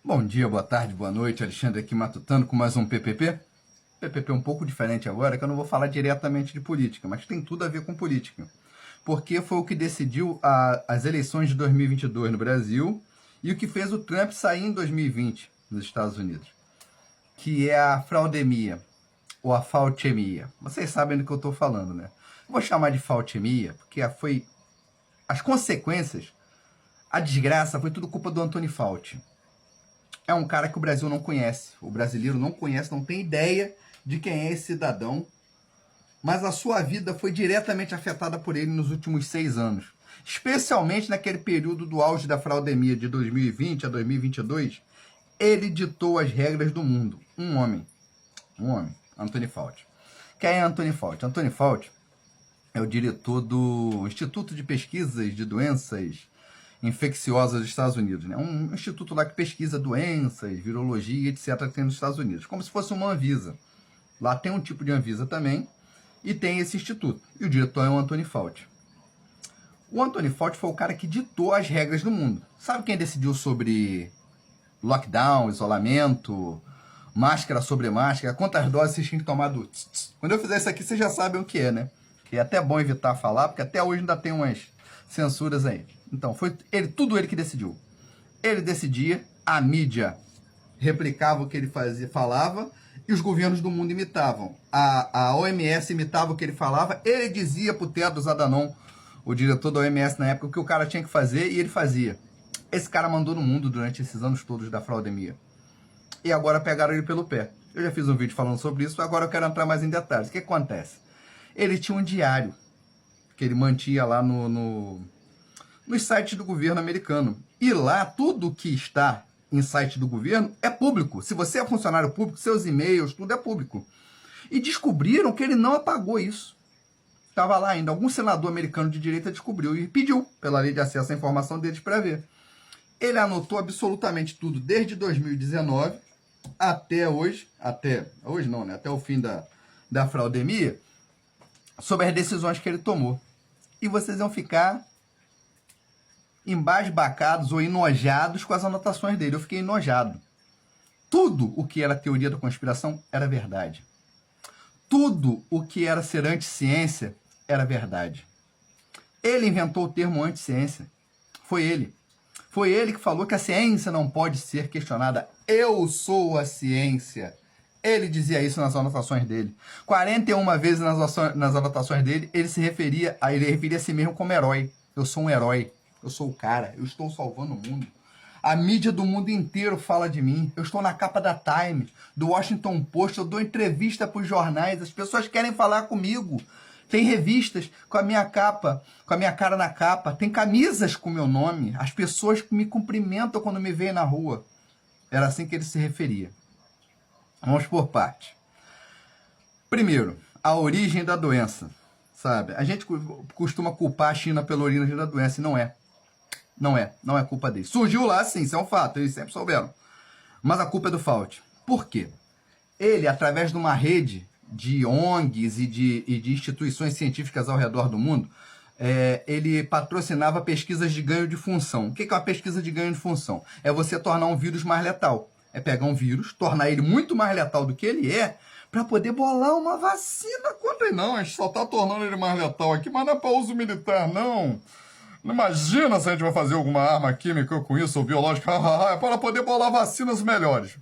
Bom dia, boa tarde, boa noite, Alexandre aqui matutando com mais um PPP. PPP um pouco diferente agora, que eu não vou falar diretamente de política, mas tem tudo a ver com política. Porque foi o que decidiu as eleições de 2022 no Brasil e o que fez o Trump sair em 2020 nos Estados Unidos, que é a fraudemia, ou a faltemia. Vocês sabem do que eu estou falando, né? Eu vou chamar de faltemia, porque foi as consequências, a desgraça foi tudo culpa do Antony Fauci. É um cara que o Brasil não conhece. O brasileiro não conhece, não tem ideia de quem é esse cidadão. Mas a sua vida foi diretamente afetada por ele nos últimos 6 anos. Especialmente naquele período do auge da fraudemia de 2020 a 2022. Ele ditou as regras do mundo. Um homem, Antony Fauci. Quem é Antony Fauci? Antony Fauci é o diretor do Instituto de Pesquisas de Doenças Infecciosas dos Estados Unidos, né? Um instituto lá que pesquisa doenças, virologia, etc., que tem nos Estados Unidos, como se fosse uma Anvisa. Lá tem um tipo de Anvisa também, e tem esse instituto. E o diretor é o Antony Fauci. O Antony Fauci foi o cara que ditou as regras do mundo. Sabe quem decidiu sobre lockdown, isolamento, máscara sobre máscara, quantas doses vocês têm que tomar do... Quando eu fizer isso aqui, vocês já sabem o que é, né? Que é até bom evitar falar, porque até hoje ainda tem umas censuras aí. Então, foi tudo ele que decidiu. Ele decidia, a mídia replicava o que ele falava, e os governos do mundo imitavam. A OMS imitava o que ele falava, ele dizia pro Tedros Adhanom, o diretor da OMS na época, o que o cara tinha que fazer, e ele fazia. Esse cara mandou no mundo durante esses anos todos da fraudemia. E agora pegaram ele pelo pé. Eu já fiz um vídeo falando sobre isso, agora eu quero entrar mais em detalhes. O que acontece? Ele tinha um diário que ele mantinha lá nos sites do governo americano. E lá, tudo que está em site do governo é público. Se você é funcionário público, seus e-mails, tudo é público. E descobriram que ele não apagou isso. Estava lá ainda. Algum senador americano de direita descobriu e pediu, pela lei de acesso à informação deles, para ver. Ele anotou absolutamente tudo, desde 2019 até hoje, até o fim da fraudemia, sobre as decisões que ele tomou. E vocês vão ficar embasbacados ou enojados com as anotações dele. Eu fiquei enojado. Tudo o que era teoria da conspiração era verdade. Tudo o que era ser anti-ciência era verdade. Ele inventou o termo anti-ciência. Foi ele. Foi ele que falou que a ciência não pode ser questionada. Eu sou a ciência. Ele dizia isso nas anotações dele. 41 vezes nas anotações dele, ele referia a si mesmo como herói. Eu sou um herói. Eu sou o cara. Eu estou salvando o mundo. A mídia do mundo inteiro fala de mim. Eu estou na capa da Time, do Washington Post. Eu dou entrevista para os jornais. As pessoas querem falar comigo. Tem revistas com a minha capa, com a minha cara na capa. Tem camisas com o meu nome. As pessoas me cumprimentam quando me veem na rua. Era assim que ele se referia. Vamos por parte. Primeiro, a origem da doença. Sabe? A gente costuma culpar a China pela origem da doença e não é. Não é culpa deles. Surgiu lá, sim, isso é um fato, eles sempre souberam. Mas a culpa é do Fauci. Por quê? Ele, através de uma rede de ONGs e de instituições científicas ao redor do mundo, ele patrocinava pesquisas de ganho de função. O que é uma pesquisa de ganho de função? É você tornar um vírus mais letal. É pegar um vírus, tornar ele muito mais letal do que ele é, para poder bolar uma vacina contra ele. Não, a gente só está tornando ele mais letal aqui, mas não é para uso militar, não. Não imagina se a gente vai fazer alguma arma química com isso, ou biológica, é para poder bolar vacinas melhores.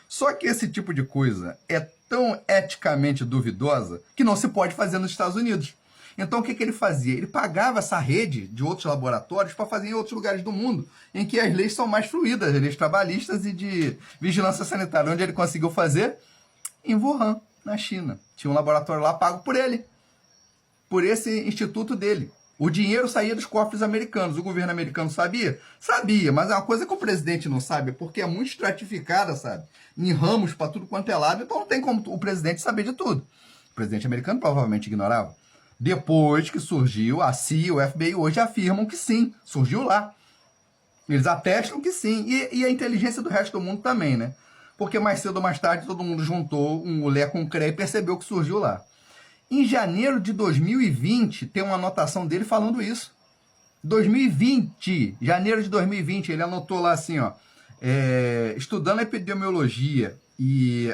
Só que esse tipo de coisa é tão eticamente duvidosa que não se pode fazer nos Estados Unidos. Então o que ele fazia? Ele pagava essa rede de outros laboratórios para fazer em outros lugares do mundo, em que as leis são mais fluídas, as leis trabalhistas e de vigilância sanitária. Onde ele conseguiu fazer? Em Wuhan, na China. Tinha um laboratório lá pago por ele, por esse instituto dele. O dinheiro saía dos cofres americanos. O governo americano sabia? Sabia, mas é uma coisa que o presidente não sabe, porque é muito estratificada, sabe? Em ramos para tudo quanto é lado, então não tem como o presidente saber de tudo. O presidente americano provavelmente ignorava. Depois que surgiu a CIA, o FBI, hoje afirmam que sim, surgiu lá. Eles atestam que sim. E a inteligência do resto do mundo também, né? Porque mais cedo ou mais tarde todo mundo juntou um Lé com um CRE e percebeu que surgiu lá. Em janeiro de 2020, tem uma anotação dele falando isso. 2020, janeiro de 2020, ele anotou lá assim, ó. estudando a epidemiologia e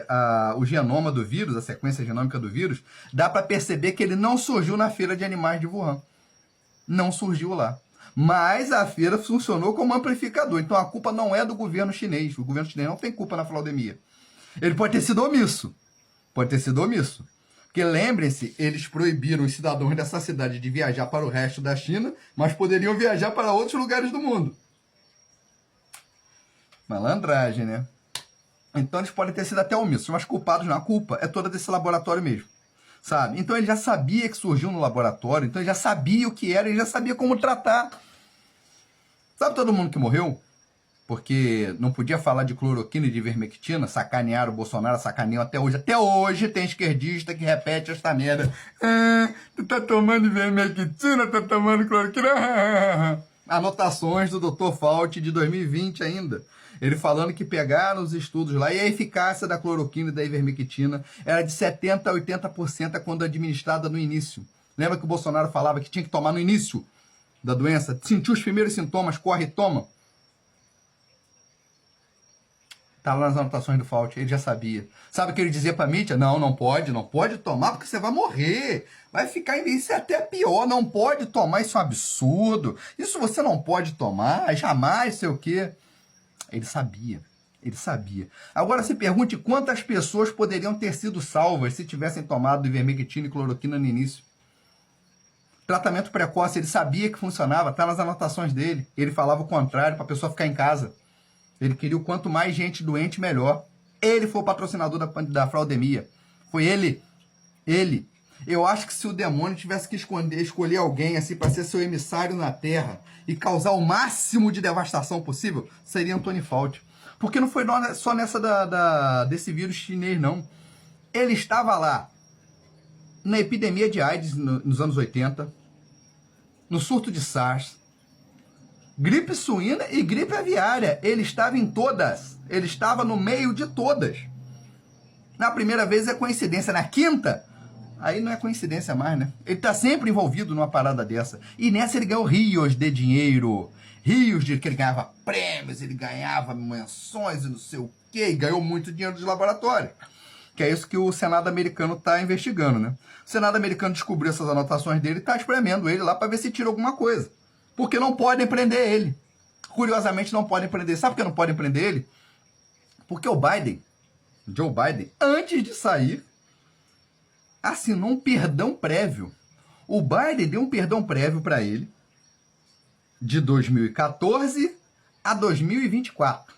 o genoma do vírus, a sequência genômica do vírus, dá para perceber que ele não surgiu na feira de animais de Wuhan. Não surgiu lá. Mas a feira funcionou como amplificador. Então a culpa não é do governo chinês. O governo chinês não tem culpa na flaudemia. Ele pode ter sido omisso. Pode ter sido omisso. Porque lembrem-se, eles proibiram os cidadãos dessa cidade de viajar para o resto da China, mas poderiam viajar para outros lugares do mundo. Malandragem, né? Então eles podem ter sido até omissos, mas culpados não. A culpa é toda desse laboratório mesmo. Sabe? Então ele já sabia que surgiu no laboratório, então ele já sabia o que era, ele já sabia como tratar. Sabe todo mundo que morreu? Porque não podia falar de cloroquina e de ivermectina, sacanearam o Bolsonaro, sacaneam até hoje. Até hoje tem esquerdista que repete esta merda. Tu tá tomando ivermectina, tá tomando cloroquina. Anotações do Dr. Fauci de 2020 ainda. Ele falando que pegaram os estudos lá e a eficácia da cloroquina e da ivermectina era de 70% a 80% quando administrada no início. Lembra que o Bolsonaro falava que tinha que tomar no início da doença? Sentiu os primeiros sintomas, corre e toma. Tá lá nas anotações do Fauci, ele já sabia. Sabe o que ele dizia pra mídia? Não pode tomar porque você vai morrer. Vai ficar, isso é até pior, não pode tomar, isso é um absurdo. Isso você não pode tomar, jamais, sei o quê. Ele sabia. Agora se pergunte quantas pessoas poderiam ter sido salvas se tivessem tomado ivermectina e cloroquina no início. Tratamento precoce, ele sabia que funcionava, tá nas anotações dele. Ele falava o contrário, para a pessoa ficar em casa. Ele queria o quanto mais gente doente, melhor. Ele foi o patrocinador da fraudemia. Foi ele. Eu acho que se o demônio tivesse que escolher alguém assim para ser seu emissário na Terra e causar o máximo de devastação possível, seria Anthony Fauci. Porque não foi só nessa desse vírus chinês, não. Ele estava lá na epidemia de AIDS nos anos 80, no surto de SARS, gripe suína e gripe aviária. Ele estava em todas. Ele estava no meio de todas. Na primeira vez é coincidência. Na quinta, aí não é coincidência mais, né? Ele está sempre envolvido numa parada dessa. E nessa ele ganhou rios de dinheiro. Rios de que ele ganhava prêmios, ele ganhava menções e não sei o quê. E ganhou muito dinheiro dos laboratórios. Que é isso que o Senado americano está investigando, né? O Senado americano descobriu essas anotações dele e está espremendo ele lá para ver se tira alguma coisa. Porque não podem prender ele. Curiosamente, não podem prender. Sabe por que não podem prender ele? Porque o Biden, Joe Biden, antes de sair, assinou um perdão prévio. O Biden deu um perdão prévio para ele de 2014 a 2024.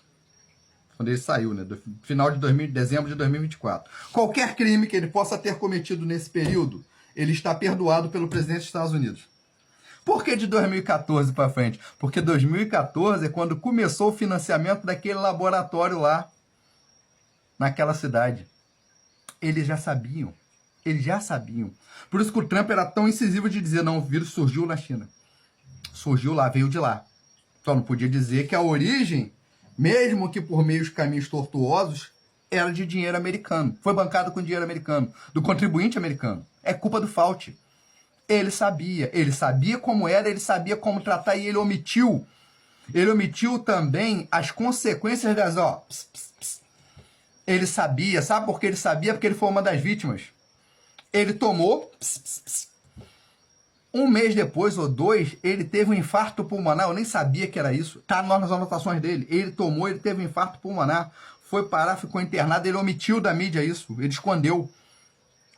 Quando ele saiu, né? Do final de dezembro de 2024. Qualquer crime que ele possa ter cometido nesse período, ele está perdoado pelo presidente dos Estados Unidos. Por que de 2014 para frente? Porque 2014 é quando começou o financiamento daquele laboratório lá, naquela cidade. Eles já sabiam. Por isso que o Trump era tão incisivo de dizer, não, o vírus surgiu na China. Surgiu lá, veio de lá. Só não podia dizer que a origem, mesmo que por meios caminhos tortuosos, era de dinheiro americano. Foi bancado com dinheiro americano, do contribuinte americano. É culpa do Fauci. Ele sabia como era, ele sabia como tratar e ele omitiu. Ele omitiu também as consequências das... Ele sabia, sabe por que ele sabia? Porque ele foi uma das vítimas. Ele tomou... Um mês depois, ou 2, ele teve um infarto pulmonar. Eu nem sabia que era isso. Tá nas anotações dele. Ele teve um infarto pulmonar. Foi parar, ficou internado. Ele omitiu da mídia isso. Ele escondeu.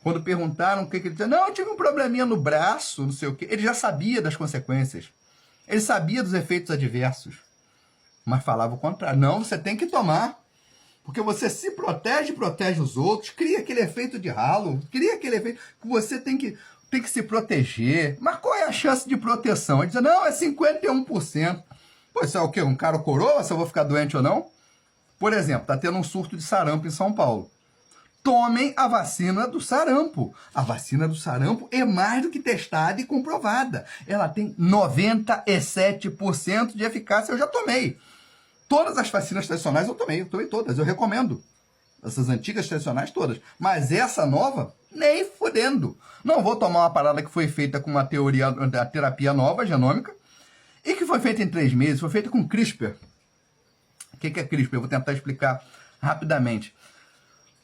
Quando perguntaram o que ele dizia, não, eu tive um probleminha no braço, não sei o quê. Ele já sabia das consequências. Ele sabia dos efeitos adversos. Mas falava o contrário. Não, você tem que tomar. Porque você se protege, protege os outros. Cria aquele efeito de halo. Cria aquele efeito que você tem que se proteger. Mas qual é a chance de proteção? Ele diz, não, é 51%. Pô, isso é o quê? Um cara coroa se eu vou ficar doente ou não? Por exemplo, tá tendo um surto de sarampo em São Paulo. Tomem a vacina do sarampo. A vacina do sarampo é mais do que testada e comprovada. Ela tem 97% de eficácia. Eu já tomei. Todas as vacinas tradicionais eu tomei todas. Eu recomendo. Essas antigas tradicionais todas. Mas essa nova, nem fudendo. Não vou tomar uma parada que foi feita com uma terapia nova, genômica, e que foi feita em 3 meses. Foi feita com CRISPR. que é CRISPR? Eu vou tentar explicar rapidamente.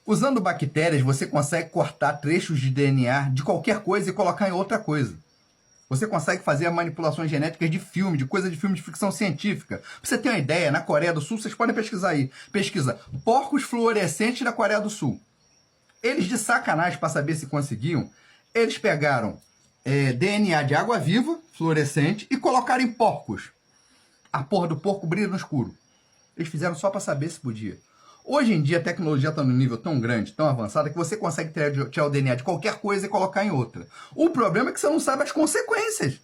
Usando bactérias, você consegue cortar trechos de DNA de qualquer coisa e colocar em outra coisa. Você consegue fazer manipulações genéticas de filme, de coisa de filme de ficção científica. Pra você ter uma ideia, na Coreia do Sul, vocês podem pesquisar aí. Pesquisa porcos fluorescentes da Coreia do Sul. Eles, de sacanagem para saber se conseguiam, eles pegaram DNA de água viva, fluorescente, e colocaram em porcos. A porra do porco brilha no escuro. Eles fizeram só para saber se podia. Hoje em dia a tecnologia está num nível tão grande, tão avançada, que você consegue tirar o DNA de qualquer coisa e colocar em outra. O problema é que você não sabe as consequências.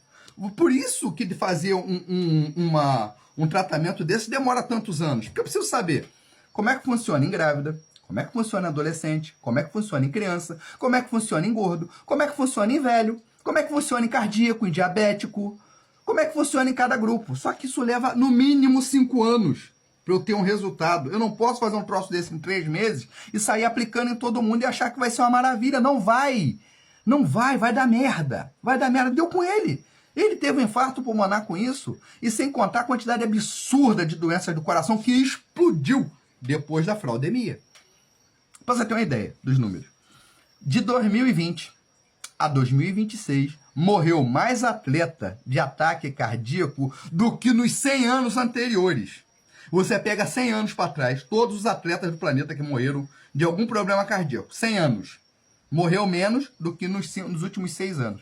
Por isso que fazer um tratamento desse demora tantos anos. Porque eu preciso saber como é que funciona em grávida, como é que funciona em adolescente, como é que funciona em criança, como é que funciona em gordo, como é que funciona em velho, como é que funciona em cardíaco, em diabético, como é que funciona em cada grupo. Só que isso leva no mínimo 5 anos para eu ter um resultado. Eu não posso fazer um troço desse em 3 meses e sair aplicando em todo mundo e achar que vai ser uma maravilha. Não vai. Não vai, vai dar merda. Vai dar merda. Deu com ele. Ele teve um infarto pulmonar com isso, e sem contar a quantidade absurda de doenças do coração que explodiu depois da fraudemia. Para você ter uma ideia dos números. De 2020 a 2026, morreu mais atleta de ataque cardíaco do que nos 100 anos anteriores. Você pega 100 anos para trás, todos os atletas do planeta que morreram de algum problema cardíaco, 100 anos. Morreu menos do que nos últimos 6 anos.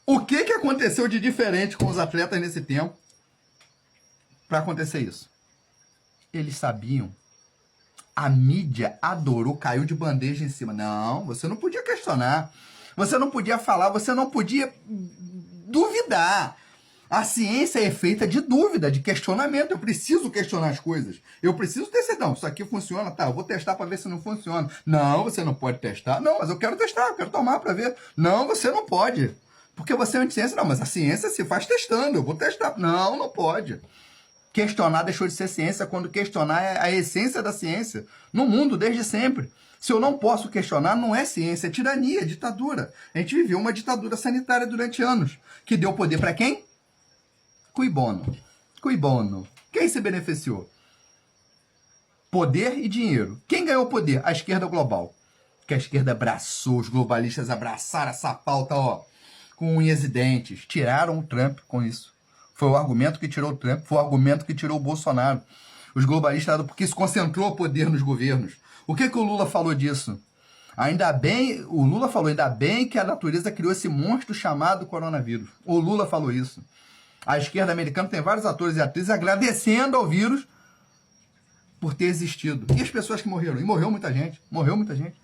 O que aconteceu de diferente com os atletas nesse tempo para acontecer isso? Eles sabiam. A mídia adorou, caiu de bandeja em cima. Não, você não podia questionar. Você não podia falar, você não podia duvidar. A ciência é feita de dúvida, de questionamento. Eu preciso questionar as coisas. Eu preciso ter certeza. Isso aqui funciona, tá? Eu vou testar para ver se não funciona. Não, você não pode testar. Não, mas eu quero testar, eu quero tomar para ver. Não, você não pode. Porque você é anticiência. Não, mas a ciência se faz testando. Eu vou testar. Não, não pode. Questionar deixou de ser ciência quando questionar é a essência da ciência. No mundo, desde sempre. Se eu não posso questionar, não é ciência, é tirania, é ditadura. A gente viveu uma ditadura sanitária durante anos. Que deu poder para quem? Cui bono. Cui bono. Quem se beneficiou? Poder e dinheiro. Quem ganhou poder? A esquerda global. Que a esquerda abraçou, os globalistas abraçaram essa pauta, ó, com unhas e dentes. Tiraram o Trump com isso. Foi o argumento que tirou o Trump, foi o argumento que tirou o Bolsonaro. Os globalistas, porque isso concentrou o poder nos governos. O que o Lula falou disso? Ainda bem, o Lula falou, ainda bem que a natureza criou esse monstro chamado coronavírus. O Lula falou isso. A esquerda americana tem vários atores e atrizes agradecendo ao vírus por ter existido. E as pessoas que morreram? E morreu muita gente. Morreu muita gente.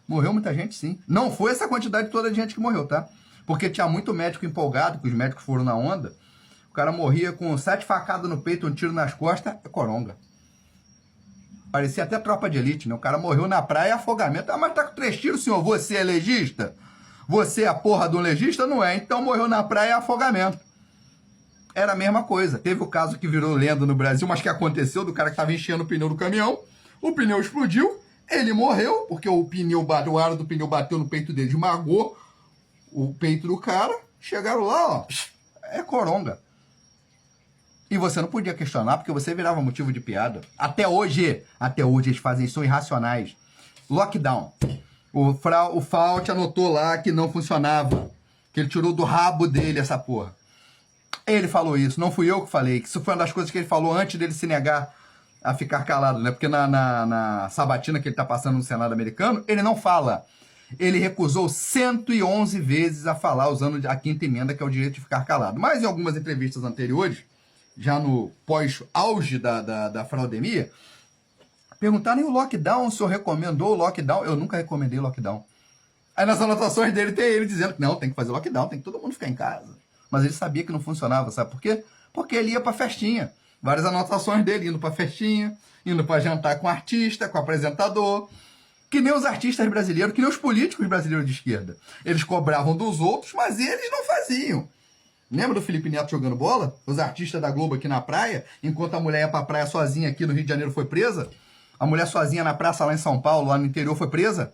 Morreu muita gente, sim. Não foi essa quantidade toda de gente que morreu, tá? Porque tinha muito médico empolgado, que os médicos foram na onda. O cara morria com 7 facadas no peito, um tiro nas costas, é coronga. Parecia até tropa de elite, né? O cara morreu na praia, afogamento. Ah, mas tá com 3 tiros, senhor. Você é legista? Você é a porra de um legista? Não é. Então morreu na praia, afogamento. Era a mesma coisa. Teve o caso que virou lenda no Brasil, mas que aconteceu do cara que estava enchendo o pneu do caminhão. O pneu explodiu, ele morreu, porque o aro do pneu bateu no peito dele, esmagou o peito do cara. Chegaram lá, ó, é coronga. E você não podia questionar, porque você virava motivo de piada. Até hoje eles fazem isso, são irracionais. Lockdown. O Fauci anotou lá que não funcionava, que ele tirou do rabo dele essa porra. Ele falou isso, não fui eu que falei, que isso foi uma das coisas que ele falou antes dele se negar a ficar calado, né? Porque na sabatina que ele tá passando no Senado americano, ele não fala. Ele recusou 111 vezes a falar, usando a 5ª emenda, que é o direito de ficar calado. Mas em algumas entrevistas anteriores, já no pós-auge da fraudemia, perguntaram: e o lockdown, o senhor recomendou o lockdown? Eu nunca recomendei lockdown. Aí nas anotações dele tem ele dizendo que não, tem que fazer lockdown, tem que todo mundo ficar em casa. Mas ele sabia que não funcionava, sabe por quê? Porque ele ia pra festinha. Várias anotações dele, indo pra festinha, indo pra jantar com artista, com apresentador. Que nem os artistas brasileiros, que nem os políticos brasileiros de esquerda. Eles cobravam dos outros, mas eles não faziam. Lembra do Felipe Neto jogando bola? Os artistas da Globo aqui na praia, enquanto a mulher ia pra praia sozinha aqui no Rio de Janeiro foi presa? A mulher sozinha na praça lá em São Paulo, lá no interior, foi presa?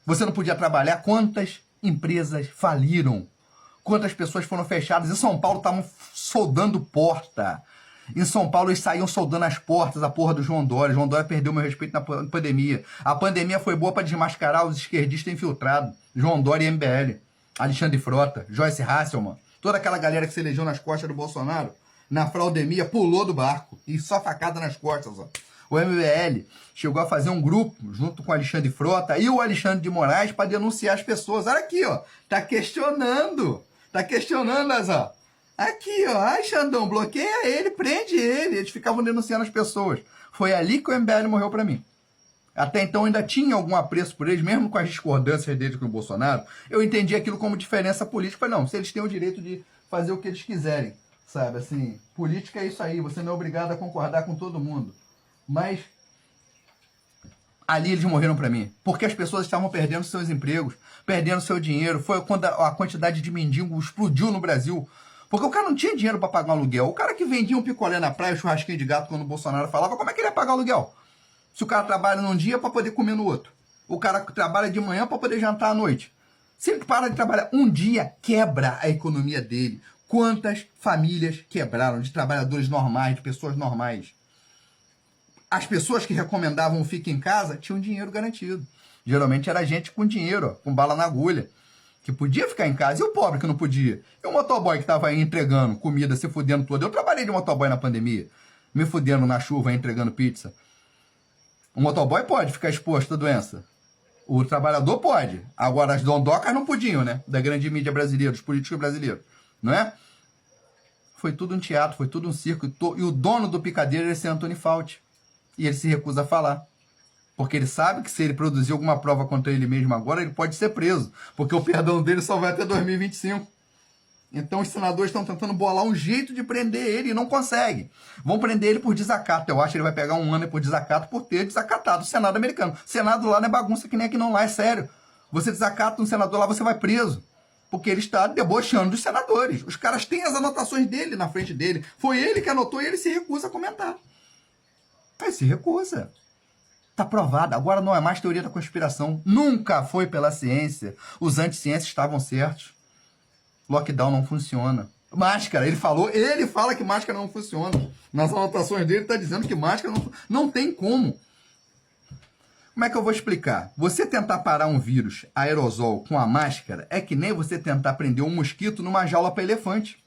Você não podia trabalhar? Quantas empresas faliram? Quantas pessoas foram fechadas? Em São Paulo estavam soldando porta. Em São Paulo, eles saíam soldando as portas, a porra do João Dória. João Dória perdeu meu respeito na pandemia. A pandemia foi boa para desmascarar os esquerdistas infiltrados. João Dória e MBL. Alexandre Frota, Joyce Hasselman. Toda aquela galera que se elegeu nas costas do Bolsonaro, na fraudemia, pulou do barco. E só facada nas costas, ó. O MBL chegou a fazer um grupo, junto com o Alexandre Frota e o Alexandre de Moraes, para denunciar as pessoas. Olha aqui, ó. Tá questionando. Tá questionando, ó. Aqui, ó. Ai, Xandão, bloqueia ele, prende ele. Eles ficavam denunciando as pessoas. Foi ali que o MBL morreu para mim. Até então ainda tinha algum apreço por eles, mesmo com as discordâncias deles com o Bolsonaro. Eu entendi aquilo como diferença política. Falei, não, se eles têm o direito de fazer o que eles quiserem, sabe? Assim, política é isso aí. Você não é obrigado a concordar com todo mundo. Mas ali eles morreram para mim, porque as pessoas estavam perdendo seus empregos, perdendo seu dinheiro. Foi quando a quantidade de mendigo explodiu no Brasil, porque o cara não tinha dinheiro para pagar um aluguel. O cara que vendia um picolé na praia, churrasquinho de gato, quando o Bolsonaro falava, como é que ele ia pagar o aluguel? Se o cara trabalha num dia para poder comer no outro, o cara trabalha de manhã para poder jantar à noite. Se ele para de trabalhar um dia, quebra a economia dele. Quantas famílias quebraram de trabalhadores normais, de pessoas normais? As pessoas que recomendavam o fique em casa tinham dinheiro garantido. Geralmente era gente com dinheiro, ó, com bala na agulha, que podia ficar em casa. E o pobre que não podia? E o motoboy que estava aí entregando comida, se fudendo todo. Eu trabalhei de motoboy na pandemia, me fudendo na chuva, entregando pizza. O motoboy pode ficar exposto à doença. O trabalhador pode. Agora as dondocas não podiam, né? Da grande mídia brasileira, dos políticos brasileiros. Não é? Foi tudo um teatro, foi tudo um circo. E o dono do picadeiro é esse Antônio Fauci. E ele se recusa a falar. Porque ele sabe que se ele produzir alguma prova contra ele mesmo agora, ele pode ser preso. Porque o perdão dele só vai até 2025. Então os senadores estão tentando bolar um jeito de prender ele e não conseguem. Vão prender ele por desacato. Eu acho que ele vai pegar um ano por desacato por ter desacatado o Senado americano. O Senado lá não é bagunça que nem aqui não lá, é sério. Você desacata um senador lá, você vai preso. Porque ele está debochando dos senadores. Os caras têm as anotações dele na frente dele. Foi ele que anotou e ele se recusa a comentar. Aí se recusa. Tá provado. Agora não é mais teoria da conspiração. Nunca foi pela ciência. Os anti-ciências estavam certos. Lockdown não funciona. Máscara, ele fala que máscara não funciona. Nas anotações dele está dizendo que máscara não tem como. Como é que eu vou explicar? Você tentar parar um vírus aerosol com a máscara é que nem você tentar prender um mosquito numa jaula para elefante.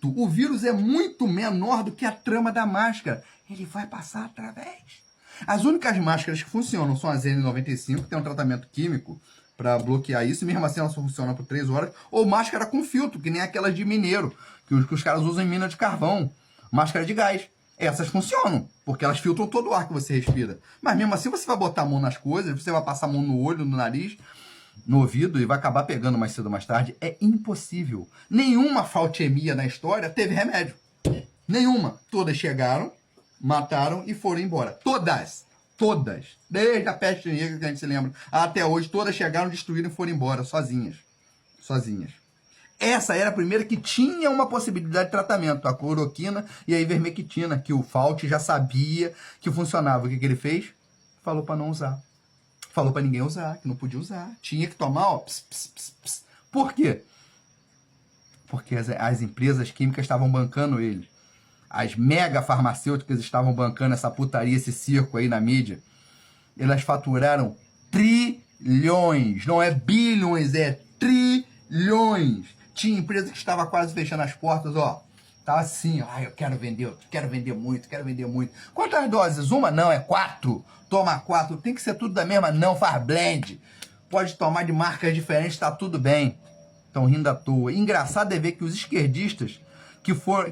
O vírus é muito menor do que a trama da máscara. Ele vai passar através. As únicas máscaras que funcionam são as N95, que tem um tratamento químico para bloquear isso, e mesmo assim ela só funciona por 3 horas, ou máscara com filtro, que nem aquelas de mineiro, que os caras usam em mina de carvão, máscara de gás. Essas funcionam, porque elas filtram todo o ar que você respira. Mas mesmo assim você vai botar a mão nas coisas, você vai passar a mão no olho, no nariz, no ouvido, e vai acabar pegando mais cedo ou mais tarde. É impossível. Nenhuma faltemia na história teve remédio. Nenhuma. Todas chegaram, mataram e foram embora. Todas. Desde a peste negra que a gente se lembra até hoje, todas chegaram, destruíram e foram embora, sozinhas. Essa era a primeira que tinha uma possibilidade de tratamento, a cloroquina e a ivermectina, que o Fauci já sabia que funcionava. O que ele fez? Falou para não usar. Falou para ninguém usar, que não podia usar. Tinha que tomar, ó. Por quê? Porque as empresas químicas estavam bancando ele. As mega farmacêuticas estavam bancando essa putaria, esse circo aí na mídia. Elas faturaram trilhões. Não é bilhões, é trilhões. Tinha empresa que estava quase fechando as portas, ó. Tava assim, ó. Eu quero vender muito. Quantas doses? Uma? Não, é 4. Toma 4. Tem que ser tudo da mesma? Não, faz blend. Pode tomar de marcas diferentes, tá tudo bem. Estão rindo à toa. Engraçado é ver que os esquerdistas,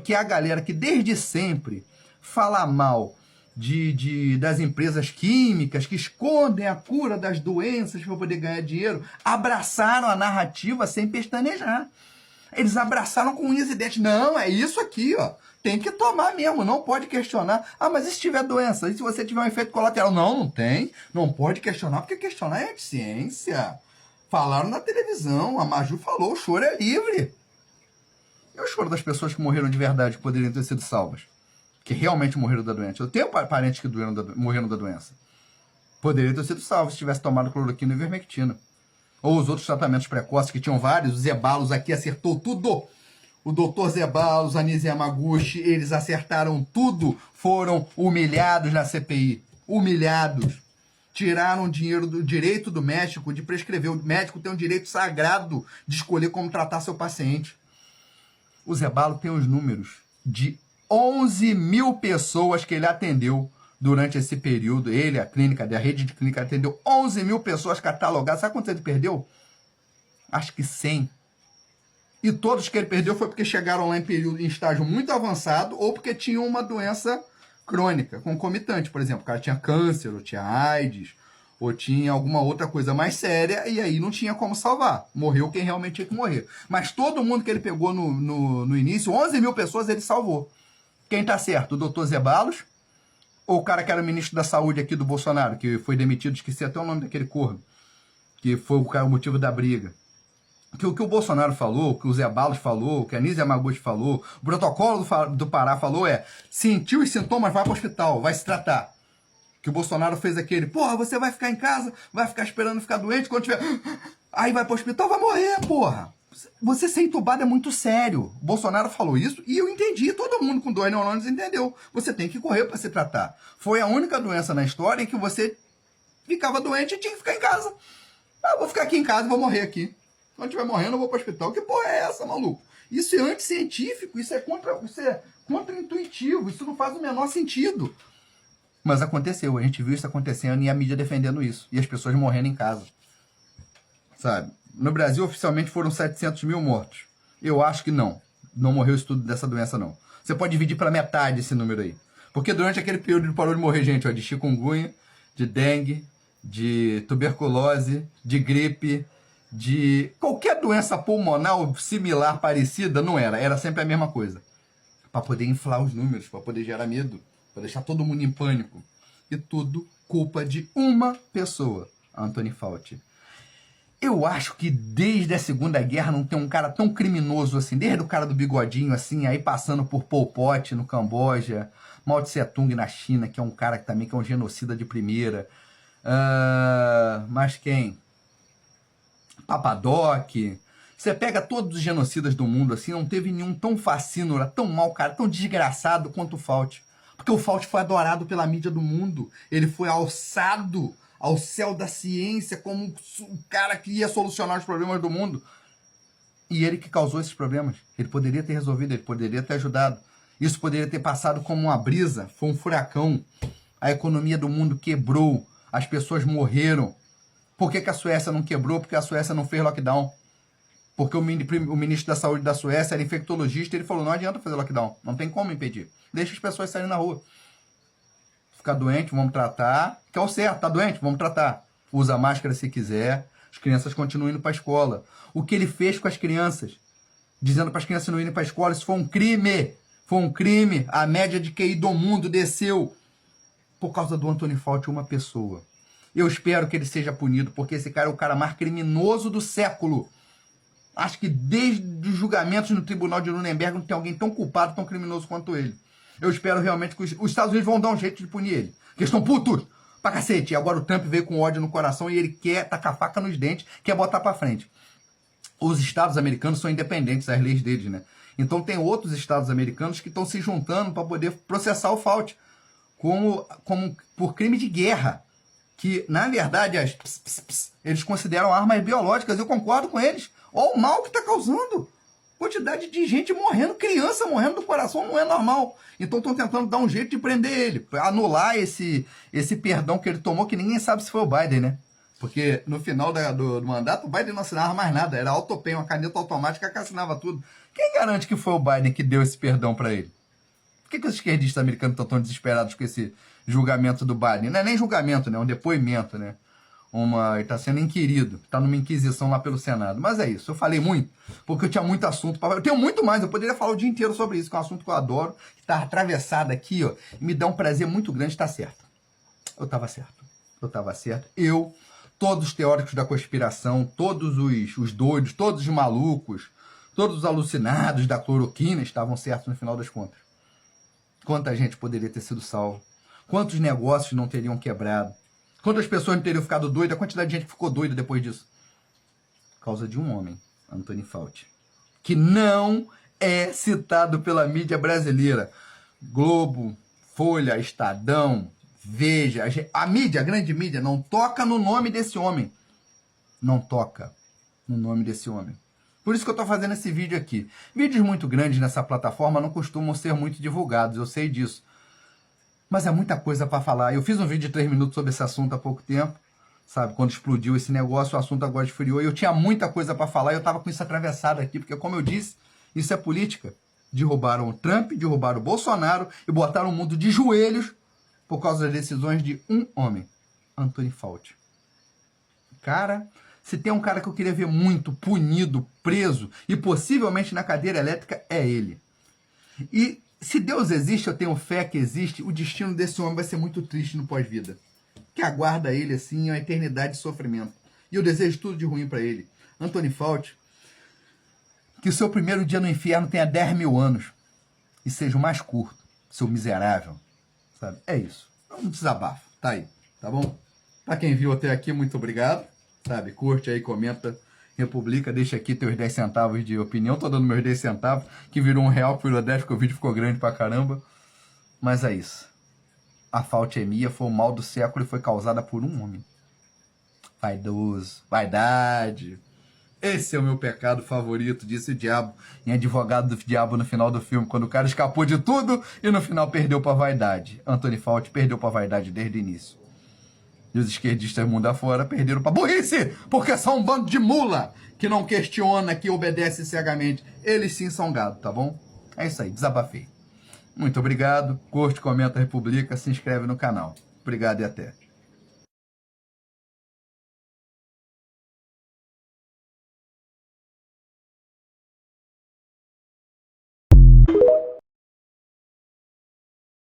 que é a galera que desde sempre fala mal das empresas químicas, que escondem a cura das doenças para poder ganhar dinheiro, abraçaram a narrativa sem pestanejar. Eles abraçaram com unhas e dentes. Não, é isso aqui, ó. Tem que tomar mesmo, não pode questionar. Ah, mas e se tiver doença? E se você tiver um efeito colateral? Não tem. Não pode questionar, porque questionar é de ciência. Falaram na televisão, a Maju falou, o choro é livre. E o choro das pessoas que morreram de verdade, que poderiam ter sido salvas? Que realmente morreram da doença. Eu tenho parentes que morreram da doença. Poderiam ter sido salvos se tivesse tomado cloroquina e ivermectina. Ou os outros tratamentos precoces, que tinham vários, os ebalos aqui, acertou tudo. o Dr. Zeballos, Anísio Yamaguchi, eles acertaram tudo, foram humilhados na CPI. Humilhados. Tiraram o direito do médico de prescrever. O médico tem um direito sagrado de escolher como tratar seu paciente. O Zeballos tem os números de 11 mil pessoas que ele atendeu durante esse período. Ele, a clínica, a rede de clínica, atendeu 11 mil pessoas catalogadas. Sabe quanto ele perdeu? Acho que 100. E todos que ele perdeu foi porque chegaram lá em estágio muito avançado ou porque tinham uma doença crônica, concomitante. Por exemplo, o cara tinha câncer, ou tinha AIDS, ou tinha alguma outra coisa mais séria, e aí não tinha como salvar. Morreu quem realmente tinha que morrer. Mas todo mundo que ele pegou no início, 11 mil pessoas, ele salvou. Quem tá certo? O doutor Zeballos ou o cara que era ministro da saúde aqui do Bolsonaro, que foi demitido, esqueci até o nome daquele corno, que foi o motivo da briga. Que o que o Bolsonaro falou, o que o Zeballos falou, o que a Anísio Yamaguchi falou, o protocolo do Pará falou sentiu os sintomas, vai para o hospital, vai se tratar. Que o Bolsonaro fez aquele, porra, você vai ficar em casa, vai ficar esperando ficar doente, quando tiver... Aí vai para o hospital, vai morrer, porra. Você ser entubado é muito sério. O Bolsonaro falou isso e eu entendi, todo mundo com dor neurônios entendeu. Você tem que correr para se tratar. Foi a única doença na história em que você ficava doente e tinha que ficar em casa. Ah, vou ficar aqui em casa, vou morrer aqui. Quando estiver morrendo, eu vou para o hospital. Que porra é essa, maluco? Isso é anticientífico, isso é contra-intuitivo, isso não faz o menor sentido. Mas aconteceu, a gente viu isso acontecendo e a mídia defendendo isso. E as pessoas morrendo em casa. Sabe? No Brasil, oficialmente, foram 700 mil mortos. Eu acho que não. Não morreu isso tudo dessa doença, não. Você pode dividir pela metade esse número aí. Porque durante aquele período parou de morrer gente, ó, de chikungunya, de dengue, de tuberculose, de gripe, de qualquer doença pulmonar similar, parecida, não era. Era sempre a mesma coisa. Para poder inflar os números, para poder gerar medo, para deixar todo mundo em pânico. E tudo culpa de uma pessoa, Anthony Fauci. Eu acho que desde a Segunda Guerra não tem um cara tão criminoso assim, desde o cara do bigodinho assim, aí passando por Pol Pot no Camboja, Mao Tse Tung na China, que é um cara que também que é um genocida de primeira. Mas quem? Papadoc. Você pega todos os genocidas do mundo assim, não teve nenhum tão fascínora, tão mau cara, tão desgraçado quanto o Fauci. Porque o Fauci foi adorado pela mídia do mundo. Ele foi alçado ao céu da ciência como o cara que ia solucionar os problemas do mundo. E ele que causou esses problemas. Ele poderia ter resolvido, ele poderia ter ajudado. Isso poderia ter passado como uma brisa, foi um furacão. A economia do mundo quebrou, as pessoas morreram. Por que a Suécia não quebrou? Porque a Suécia não fez lockdown. Porque o ministro da saúde da Suécia era infectologista e ele falou, não adianta fazer lockdown, não tem como impedir. Deixa as pessoas saírem na rua. Ficar doente, vamos tratar. Que é o certo, tá doente, vamos tratar. Usa máscara se quiser. As crianças continuam indo para a escola. O que ele fez com as crianças? Dizendo para as crianças não irem para a escola, isso foi um crime. Foi um crime. A média de QI do mundo desceu por causa do Anthony Fauci, uma pessoa. Eu espero que ele seja punido, porque esse cara é o cara mais criminoso do século. Acho que desde os julgamentos no tribunal de Nuremberg não tem alguém tão culpado, tão criminoso quanto ele. Eu espero realmente que os Estados Unidos vão dar um jeito de punir ele. Porque eles estão putos pra cacete. E agora o Trump veio com ódio no coração e ele quer tacar a faca nos dentes, quer botar pra frente. Os estados americanos são independentes, as leis deles, né? Então tem outros estados americanos que estão se juntando para poder processar o Fauci como por crime de guerra. Que, na verdade, eles consideram armas biológicas. Eu concordo com eles. Olha o mal que está causando. Quantidade de gente morrendo, criança morrendo do coração não é normal. Então estão tentando dar um jeito de prender ele, para anular esse perdão que ele tomou, que ninguém sabe se foi o Biden, né? Porque no final do mandato, o Biden não assinava mais nada. Era autopen, uma caneta automática que assinava tudo. Quem garante que foi o Biden que deu esse perdão para ele? Por que os esquerdistas americanos estão tão desesperados com esse julgamento do Biden? Não é nem julgamento, né? É um depoimento, né? Ele está sendo inquirido, está numa inquisição lá pelo Senado. Mas é isso, eu falei muito, porque eu tinha muito assunto para falar. Eu tenho muito mais, eu poderia falar o dia inteiro sobre isso, que é um assunto que eu adoro, que está atravessado aqui, ó, e me dá um prazer muito grande estar certo. Eu estava certo. Todos os teóricos da conspiração, todos os doidos, todos os malucos, todos os alucinados da cloroquina estavam certos no final das contas. Quanta gente poderia ter sido salvo? Quantos negócios não teriam quebrado? Quantas pessoas não teriam ficado doidas? A quantidade de gente que ficou doida depois disso? Por causa de um homem, Anthony Fauci, que não é citado pela mídia brasileira. Globo, Folha, Estadão, Veja, a mídia, a grande mídia, não toca no nome desse homem. Não toca no nome desse homem. Por isso que eu estou fazendo esse vídeo aqui. Vídeos muito grandes nessa plataforma não costumam ser muito divulgados, eu sei disso. Mas é muita coisa para falar. Eu fiz um vídeo de 3 minutos sobre esse assunto há pouco tempo, sabe? Quando explodiu esse negócio, o assunto agora esfriou. E eu tinha muita coisa para falar e eu estava com isso atravessado aqui, porque, como eu disse, isso é política. Derrubaram o Trump, derrubaram o Bolsonaro e botaram o mundo de joelhos por causa das decisões de um homem, Anthony Fauci. Cara, se tem um cara que eu queria ver muito punido, preso e possivelmente na cadeira elétrica, é ele. E se Deus existe, eu tenho fé que existe, o destino desse homem vai ser muito triste no pós-vida. Que aguarda ele, assim, uma eternidade de sofrimento. E eu desejo tudo de ruim para ele. Anthony Fauci, que o seu primeiro dia no inferno tenha 10 mil anos e seja o mais curto, seu miserável, sabe? É isso. É um desabafo, tá aí, tá bom? Pra quem viu até aqui, muito obrigado, sabe? Curte aí, comenta, republica, deixa aqui teus 10 centavos de opinião. Tô dando meus 10 centavos, que virou R$1 por 10, porque o vídeo ficou grande pra caramba. Mas é isso. A faltemia foi o mal do século e foi causada por um homem. Vaidoso, vaidade. Esse é o meu pecado favorito, disse o diabo em Advogado do Diabo no final do filme, quando o cara escapou de tudo e no final perdeu pra vaidade. Anthony Fauci perdeu pra vaidade desde o início. E os esquerdistas mundo afora perderam pra burrice, porque são um bando de mula que não questiona, que obedece cegamente. Eles sim são gado, tá bom? É isso aí, desabafei. Muito obrigado, curte, comenta, republica, se inscreve no canal. Obrigado e até.